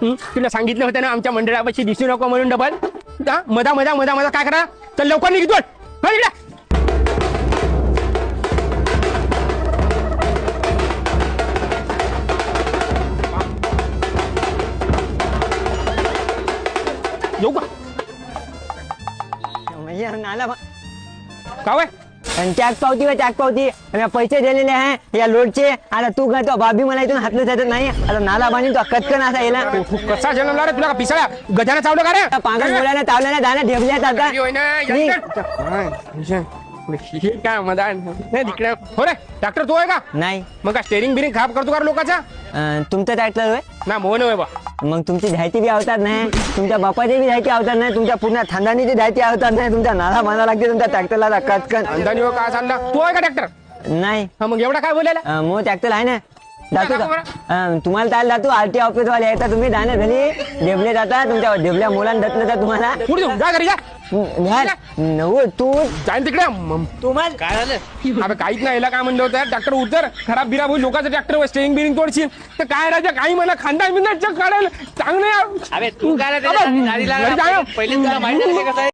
तुला सांगितलं होतं ना आमच्या मंडळापाशी दिसू नको म्हणून डबल. मधा मधा मधा मधा काय करा. चल लवकर निघ तू. येऊ का नाला काय टॅग पावती पैसे दिलेले आहे या लोडचे. आता तू काय तो बाबी मला इथून हातलं जात नाही. आता नाला बांधून तो कटकन असा येला. कसा जन्मला रे तुला? पिसाळ्या गजाला चावलं का रे? पांगण मुलाने तावल्याने दाणे ढेबल्यात आता. काय मदान तिकडे. हो रे ट्रॅक्टर तो आहे का? नाही. मग का स्टेरिंग बिरिंग खराब करतो का लोकांचा? तुमचं ट्रॅक्टर होय ना मोहन होय बा. मग तुमची धायती बी अवतार नाही. तुमच्या बापाची बी धायती अवतार नाही. तुमच्या पूर्ण खानदानीची धायती अवतार नाही. तुमच्या नाला बांधा लागते तुमच्या ट्रॅक्टरला कटकन. अंदानी हो काय चाललं? तो आहे का ट्रॅक्टर? नाही. मग एवढा काय बोलायला? मग ट्रॅक्टर आहे ना जातो तुम्हाला चाल जातो. आरटी ऑफिस वाले येतात. तुम्ही दाणे झाली ढेबले जाता. तुमच्या ढेबल्या मुलांना धतलं तर तुम्हाला पुढे जाऊ जा घरी जा. तू जाईन तिकडे. तुम्हाला काय झालं? अबे काहीच नाही. याला काय म्हणलं होतं ट्रॅक्टर उतर खराब बिराब होईल. लोकांचं ट्रॅक्टर स्टेरिंग बिरिंग तोडशील तर काय राजा काही मला खांदा बिंदा काढायला चांगलं. अबे तू काय पहिले तुला माहिती कसं आहे